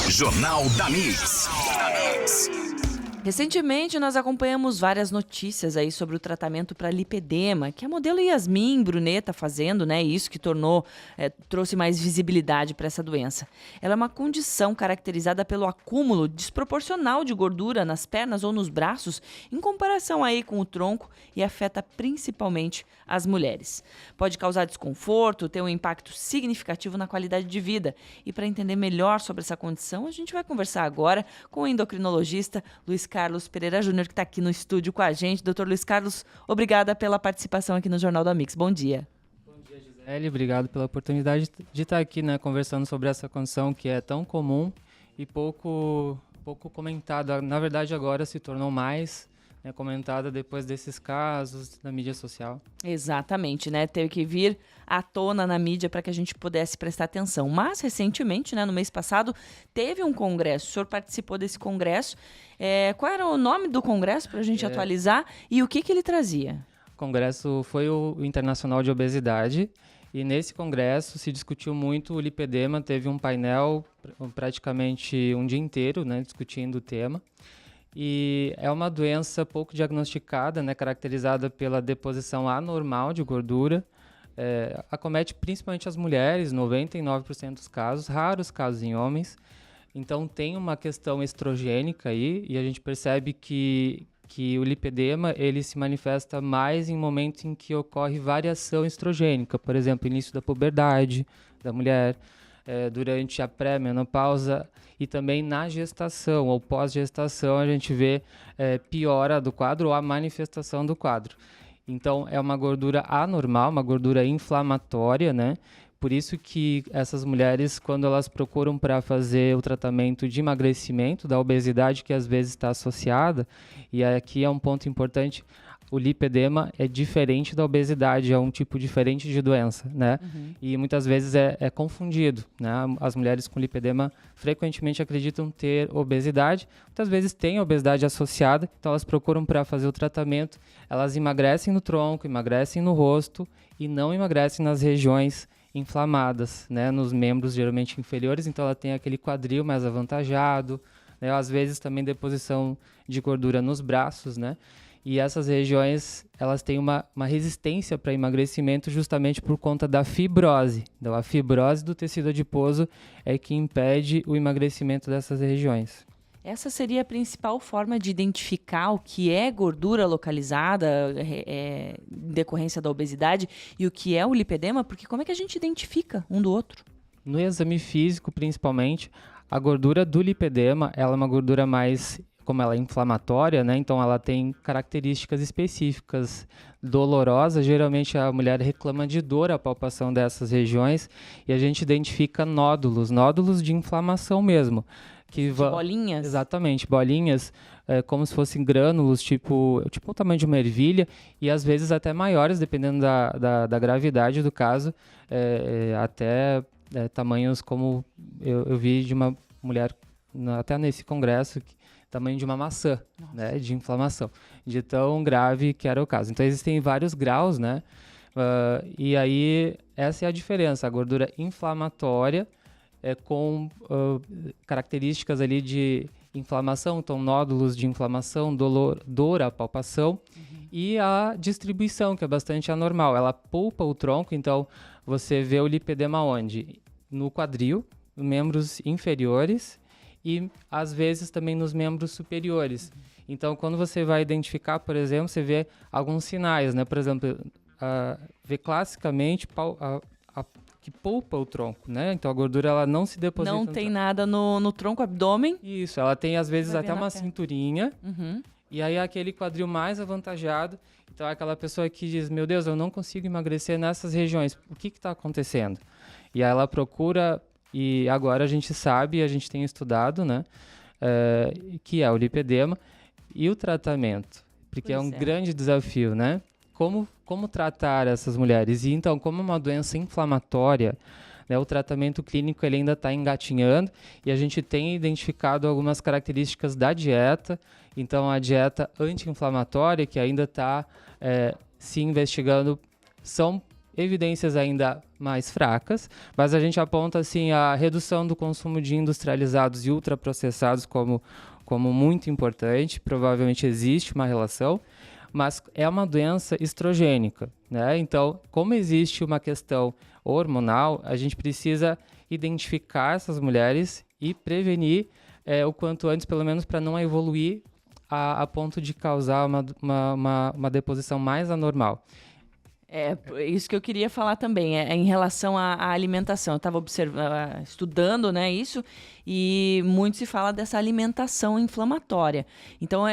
Jornal da Mix. Recentemente, nós acompanhamos várias notícias aí sobre o tratamento para lipedema, que a modelo Yasmin Brunet está fazendo, né? Isso que trouxe mais visibilidade para essa doença. Ela é uma condição caracterizada pelo acúmulo desproporcional de gordura nas pernas ou nos braços, em comparação aí com o tronco, e afeta principalmente as mulheres. Pode causar desconforto, ter um impacto significativo na qualidade de vida. E para entender melhor sobre essa condição, a gente vai conversar agora com o endocrinologista Luiz Carlos Pereira Júnior, que está aqui no estúdio com a gente. Doutor Luiz Carlos, obrigada pela participação aqui no Jornal da Mix. Bom dia. Bom dia, Gisele. Obrigado pela oportunidade de estar aqui, né, conversando sobre essa condição que é tão comum e pouco comentada. Na verdade, agora se tornou mais comentada depois desses casos na mídia social. Exatamente, né? Teve que vir à tona na mídia para que a gente pudesse prestar atenção. Mas, recentemente, né, no mês passado, teve um congresso. O senhor participou desse congresso. Qual era o nome do congresso para a gente atualizar e o que ele trazia? O congresso foi o Internacional de Obesidade e nesse congresso se discutiu muito o lipedema. Teve um painel praticamente um dia inteiro, né, discutindo o tema. E é uma doença pouco diagnosticada, né, caracterizada pela deposição anormal de gordura. Acomete principalmente as mulheres, 99% dos casos, raros casos em homens. Então tem uma questão estrogênica aí, e a gente percebe que o lipedema ele se manifesta mais em momentos em que ocorre variação estrogênica, por exemplo, início da puberdade da mulher, durante a pré-menopausa e também na gestação ou pós-gestação a gente vê piora do quadro ou a manifestação do quadro. Então é uma gordura anormal, uma gordura inflamatória, né? Por isso que essas mulheres, quando elas procuram para fazer o tratamento de emagrecimento da obesidade, que às vezes está associada, e aqui é um ponto importante, o lipedema é diferente da obesidade, é um tipo diferente de doença, né? Uhum. E muitas vezes é confundido, né? As mulheres com lipedema frequentemente acreditam ter obesidade, muitas vezes têm obesidade associada, então elas procuram para fazer o tratamento, elas emagrecem no tronco, emagrecem no rosto e não emagrecem nas regiões inflamadas, né? Nos membros geralmente inferiores, então ela tem aquele quadril mais avantajado, né? Às vezes também deposição de gordura nos braços, né? E essas regiões, elas têm uma resistência para emagrecimento justamente por conta da fibrose. Então, a fibrose do tecido adiposo é que impede o emagrecimento dessas regiões. Essa seria a principal forma de identificar o que é gordura localizada em decorrência da obesidade e o que é o lipedema, porque como é que a gente identifica um do outro? No exame físico, principalmente, a gordura do lipedema, ela é uma gordura mais, como ela é inflamatória, né? Então ela tem características específicas, dolorosa. Geralmente a mulher reclama de dor à palpação dessas regiões e a gente identifica nódulos de inflamação mesmo. Bolinhas? Exatamente, bolinhas, como se fossem grânulos, tipo o tamanho de uma ervilha, e às vezes até maiores, dependendo da gravidade do caso, até tamanhos como eu vi de uma mulher, até nesse congresso, tamanho de uma maçã, né, de inflamação, de tão grave que era o caso. Então existem vários graus, né, e aí essa é a diferença, a gordura inflamatória com características ali de inflamação, então nódulos de inflamação, dor à palpação, e a distribuição, que é bastante anormal, ela pulpa o tronco, então você vê o lipedema onde? No quadril, membros inferiores, e às vezes também nos membros superiores. Então, quando você vai identificar, por exemplo, você vê alguns sinais, né? Por exemplo, vê classicamente que pulpa o tronco, né? Então, a gordura ela não se deposita. Não tem nada no tronco, abdômen. Isso, ela tem às vezes até uma cinturinha. Uhum. E aí aquele quadril mais avantajado. Então, é aquela pessoa que diz, meu Deus, eu não consigo emagrecer nessas regiões. O que está acontecendo? E aí ela procura. E agora a gente sabe, a gente tem estudado, né, que é o lipedema e o tratamento, porque é um grande desafio, né? Como tratar essas mulheres? E então, como uma doença inflamatória, né, o tratamento clínico ele ainda está engatinhando e a gente tem identificado algumas características da dieta. Então, a dieta anti-inflamatória, que ainda está se investigando, são evidências ainda mais fracas, mas a gente aponta assim a redução do consumo de industrializados e ultraprocessados como muito importante. Provavelmente existe uma relação, mas é uma doença estrogênica, né? Então, como existe uma questão hormonal, a gente precisa identificar essas mulheres e prevenir o quanto antes, pelo menos para não evoluir a ponto de causar uma deposição mais anormal. É isso que eu queria falar também, em relação à alimentação. Eu estava estudando, né, isso, e muito se fala dessa alimentação inflamatória. Então,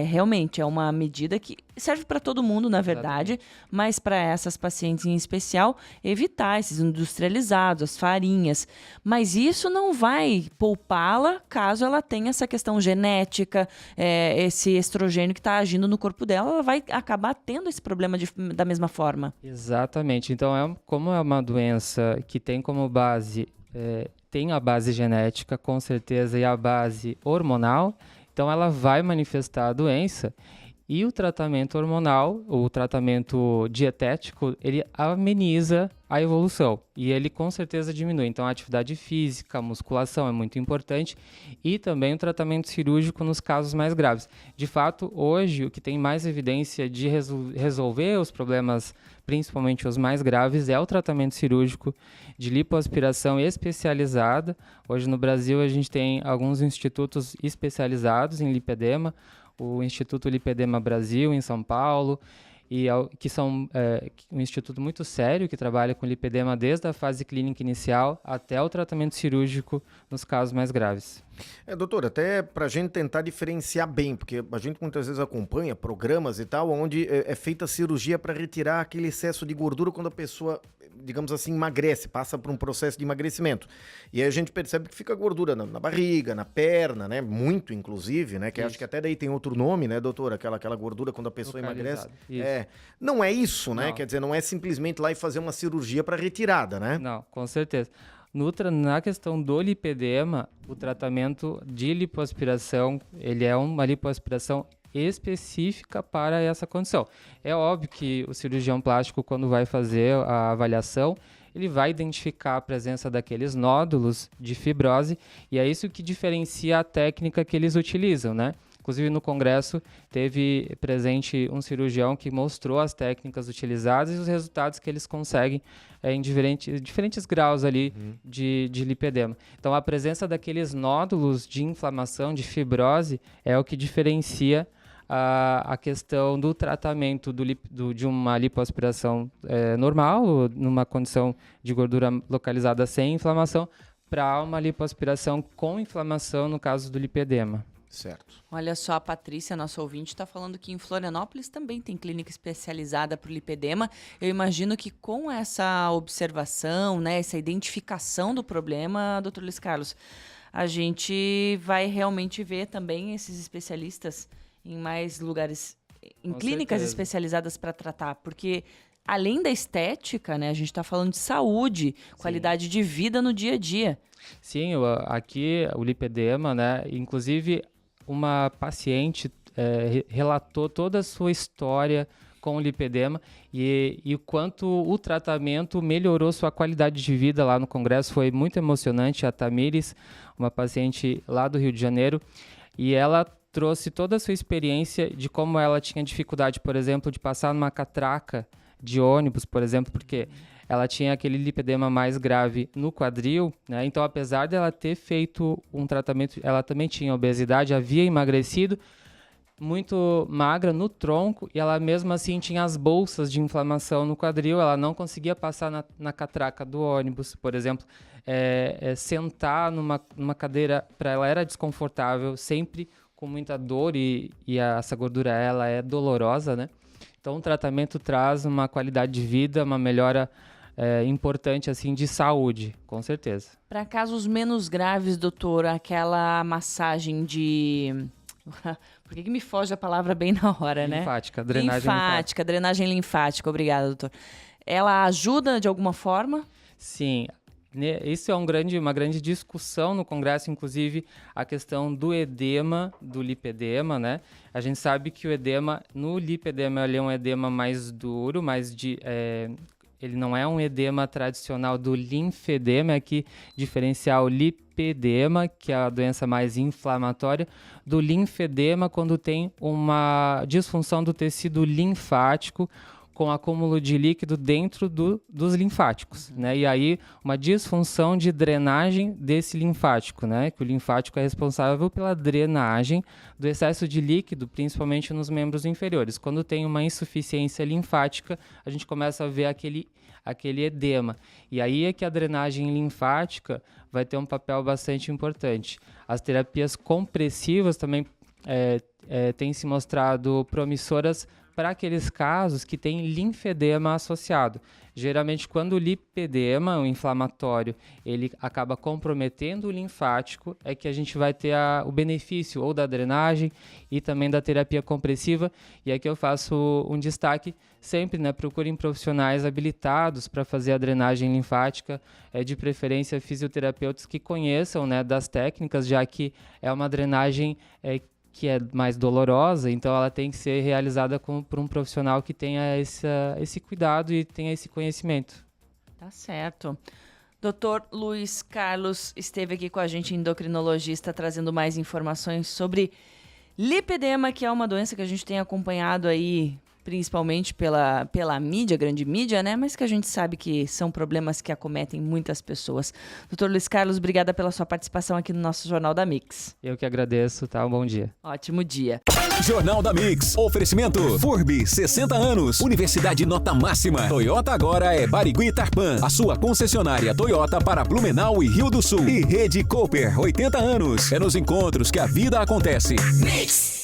realmente é uma medida que serve para todo mundo, na verdade, Exatamente. mas para essas pacientes em especial, evitar esses industrializados, as farinhas. Mas isso não vai poupá-la caso ela tenha essa questão genética, esse estrogênio que está agindo no corpo dela, ela vai acabar tendo esse problema da mesma forma. Exatamente. Então, como é uma doença que tem como base, tem a base genética, com certeza, e a base hormonal, então ela vai manifestar a doença. E o tratamento hormonal, o tratamento dietético, ele ameniza a evolução e ele com certeza diminui. Então a atividade física, a musculação é muito importante e também o tratamento cirúrgico nos casos mais graves. De fato, hoje o que tem mais evidência de resolver os problemas, principalmente os mais graves, é o tratamento cirúrgico de lipoaspiração especializada. Hoje no Brasil a gente tem alguns institutos especializados em lipedema, o Instituto Lipedema Brasil, em São Paulo, que são um instituto muito sério, que trabalha com lipedema desde a fase clínica inicial até o tratamento cirúrgico nos casos mais graves. Doutor, até para a gente tentar diferenciar bem, porque a gente muitas vezes acompanha programas e tal, onde é feita cirurgia para retirar aquele excesso de gordura quando a pessoa, digamos assim, emagrece, passa por um processo de emagrecimento. E aí a gente percebe que fica gordura na barriga, na perna, né? Muito, inclusive, né? Que acho que até daí tem outro nome, né, doutor? Aquela gordura quando a pessoa emagrece. Não é isso, né? Não. Quer dizer, não é simplesmente lá e fazer uma cirurgia para retirada, né? Não, com certeza. Na questão do lipedema, o tratamento de lipoaspiração, ele é uma lipoaspiração específica para essa condição. É óbvio que o cirurgião plástico, quando vai fazer a avaliação, ele vai identificar a presença daqueles nódulos de fibrose e é isso que diferencia a técnica que eles utilizam, né? Inclusive, no congresso, teve presente um cirurgião que mostrou as técnicas utilizadas e os resultados que eles conseguem em diferentes graus ali de lipedema. Então, a presença daqueles nódulos de inflamação, de fibrose, é o que diferencia a questão do tratamento de uma lipoaspiração normal, numa condição de gordura localizada sem inflamação, para uma lipoaspiração com inflamação, no caso do lipedema. Certo. Olha só, a Patrícia, nossa ouvinte, está falando que em Florianópolis também tem clínica especializada para o lipedema. Eu imagino que com essa observação, né, essa identificação do problema, doutor Luiz Carlos, a gente vai realmente ver também esses especialistas em mais lugares, em Com clínicas certeza. especializadas para tratar, porque além da estética, né, a gente está falando de saúde, qualidade de vida no dia a dia. Sim, aqui o lipedema, né? Inclusive, uma paciente relatou toda a sua história com o lipedema e o quanto o tratamento melhorou sua qualidade de vida lá no congresso. Foi muito emocionante. A Tamires, uma paciente lá do Rio de Janeiro, e ela trouxe toda a sua experiência de como ela tinha dificuldade, por exemplo, de passar numa catraca de ônibus, por exemplo, porque ela tinha aquele lipedema mais grave no quadril, né? Então, apesar dela ter feito um tratamento, ela também tinha obesidade, havia emagrecido, muito magra no tronco, e ela mesmo assim tinha as bolsas de inflamação no quadril, ela não conseguia passar na catraca do ônibus, por exemplo. Sentar numa cadeira, para ela era desconfortável, sempre com muita dor, e essa gordura ela é dolorosa, né? Então, o tratamento traz uma qualidade de vida, uma melhora importante assim de saúde, com certeza. Para casos menos graves, doutor, aquela massagem de... Por que me foge a palavra bem na hora, né? Linfática, drenagem linfática. Drenagem linfática, obrigada, doutor. Ela ajuda de alguma forma? Sim, isso é uma grande discussão no congresso, inclusive a questão do edema, do lipedema, né? A gente sabe que o edema, no lipedema, ele é um edema mais duro, ele não é um edema tradicional do linfedema, é que diferenciar o lipedema, que é a doença mais inflamatória, do linfedema quando tem uma disfunção do tecido linfático, com acúmulo de líquido dentro dos linfáticos, né? E aí uma disfunção de drenagem desse linfático, né? Que o linfático é responsável pela drenagem do excesso de líquido, principalmente nos membros inferiores. Quando tem uma insuficiência linfática, a gente começa a ver aquele edema. E aí é que a drenagem linfática vai ter um papel bastante importante. As terapias compressivas também têm se mostrado promissoras para aqueles casos que tem linfedema associado. Geralmente, quando o lipedema, o inflamatório, ele acaba comprometendo o linfático, é que a gente vai ter o benefício ou da drenagem e também da terapia compressiva. E aqui eu faço um destaque sempre, né? Procurem profissionais habilitados para fazer a drenagem linfática, de preferência fisioterapeutas que conheçam, né, das técnicas, já que é uma drenagem que é mais dolorosa, então ela tem que ser realizada por um profissional que tenha esse cuidado e tenha esse conhecimento. Tá certo. Dr. Luiz Carlos esteve aqui com a gente, endocrinologista, trazendo mais informações sobre lipedema, que é uma doença que a gente tem acompanhado aí, principalmente pela mídia, grande mídia, né? Mas que a gente sabe que são problemas que acometem muitas pessoas. Dr. Luiz Carlos, obrigada pela sua participação aqui no nosso Jornal da Mix. Eu que agradeço, tá? Um bom dia. Ótimo dia. Jornal da Mix. Oferecimento. FURB, 60 anos. Universidade nota máxima. Toyota agora é Barigui Tarpan. A sua concessionária Toyota para Blumenau e Rio do Sul. E Rede Cooper, 80 anos. É nos encontros que a vida acontece. Mix.